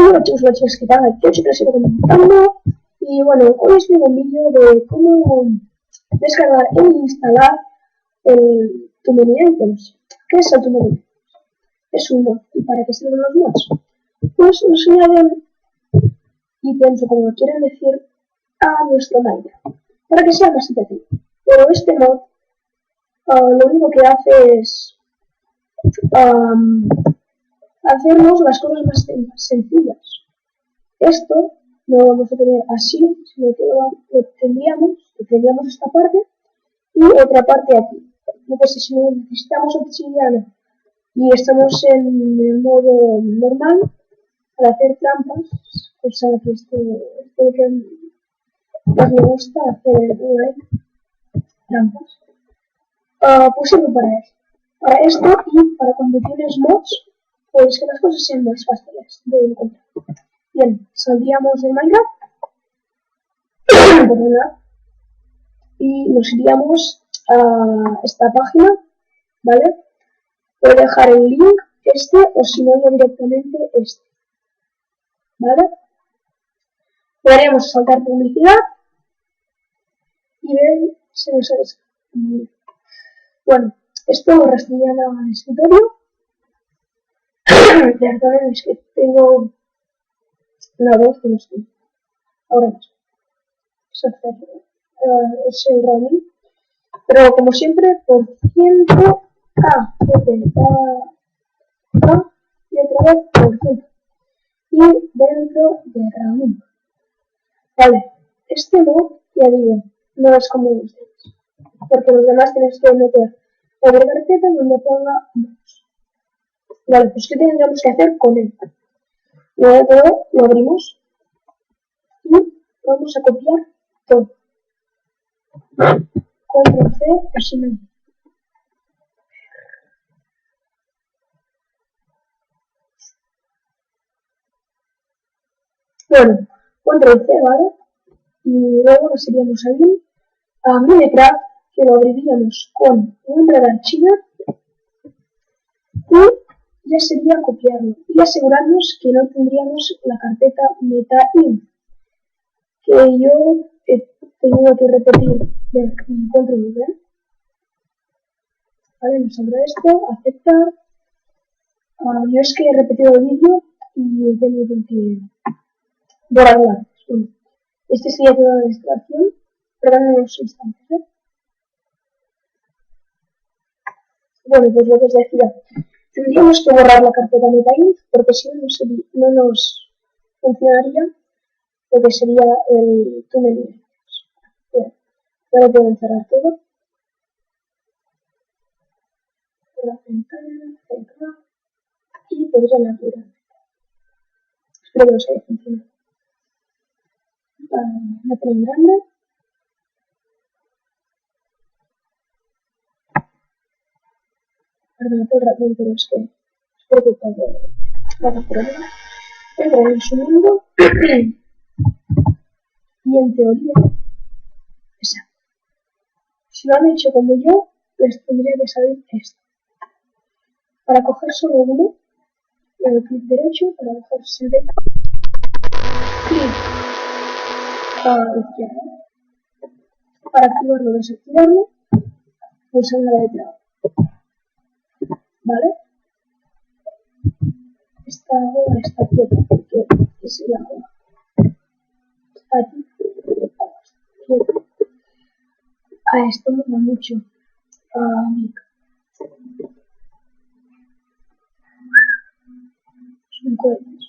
Hola chicos, hola chicas, ¿qué tal? Aquí os sigo comentando. Y bueno, hoy os traigo un vídeo de cómo descargar e instalar el Too Many Items. ¿Qué es el Too Many Items? Es un mod. ¿Y para qué sirven los mods? Pues nos añaden ítems, o como lo quieren decir, a nuestro Minecraft, para que sea más entretenido. Pero este mod lo único que hace es hacernos las cosas más sencillas. Esto no lo vamos a tener así, sino que lo tendríamos esta parte y otra parte aquí. Entonces, si necesitamos obsidiana y estamos en el modo normal, para hacer trampas, pues sabe que esto es lo que más me gusta, hacer trampas. Pues sirve para esto y para cuando tienes mods, pues que las cosas sean más fáciles de encontrar. Bien, saldríamos de Minecraft y nos iríamos a esta página, ¿vale? Voy a dejar el link o si no ya directamente ¿vale? Le daríamos a saltar publicidad y ven, se nos ha descargado. Bueno, esto lo rastrearía al escritorio. Perdón, es que tengo una voz que no estoy ahora mismo. Es el roaming. Pero como siempre, por ciento y otra vez por ciento. Y dentro de roaming. Vale, este mod, ya digo, no es como ustedes. Porque los demás tienes que meter otra carpeta donde ponga mods. Vale, pues ¿qué tendríamos que hacer con él? Luego de todo, lo abrimos y vamos a copiar todo. Control C, así no. Bueno, Control C, ¿vale? Y luego nos iríamos a Minecraft, que lo abriríamos con Winrar Archiver y ya sería copiarlo y asegurarnos que no tendríamos la carpeta meta.inf, que yo he tenido que repetir de Control V. Vale, nos saldrá esto, aceptar. Yo es que he repetido el vídeo y he tenido que borrarlo. Bueno, este sería toda la instalación, pero en unos instantes, ¿eh? Bueno, pues lo que os decía, tendríamos que borrar la carpeta meta.inf porque si no nos funcionaría lo que sería el túnel. Bien, ahora puedo cerrar todo. La ventana, cerrar y podría navegar. Espero que os haya funcionado. Meter en grande. Perdón, todo el rato, pero es que es por culpa de la computadora. Entrar en su mundo y en teoría, si lo han hecho como yo, les tendría que salir esto. Para coger solo uno, le doy clic derecho, para coger siempre clic a la izquierda. Para activarlo o desactivarlo, pulsando la letra A. ¿Vale? Esta hoja está quieta porque es la hoja. Está aquí. Quieta. Esto me da mucho. Son cohetes.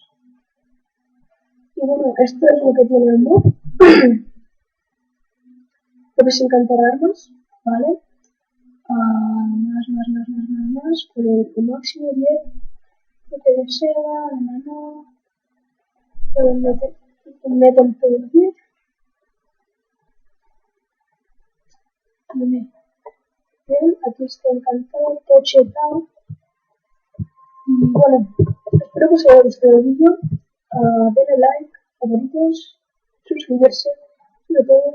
Y bueno, esto es lo que tiene el mod. Puedes encantar armas, ¿vale? Más, por el máximo 10. Bote de seda, pueden meter todo el 10. Bien, aquí está encantado, todo chetado. Y bueno, espero que os haya gustado el vídeo. Denle like, favoritos, suscribirse, sobre todo.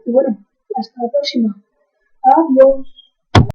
Y bueno, hasta la próxima. Adiós.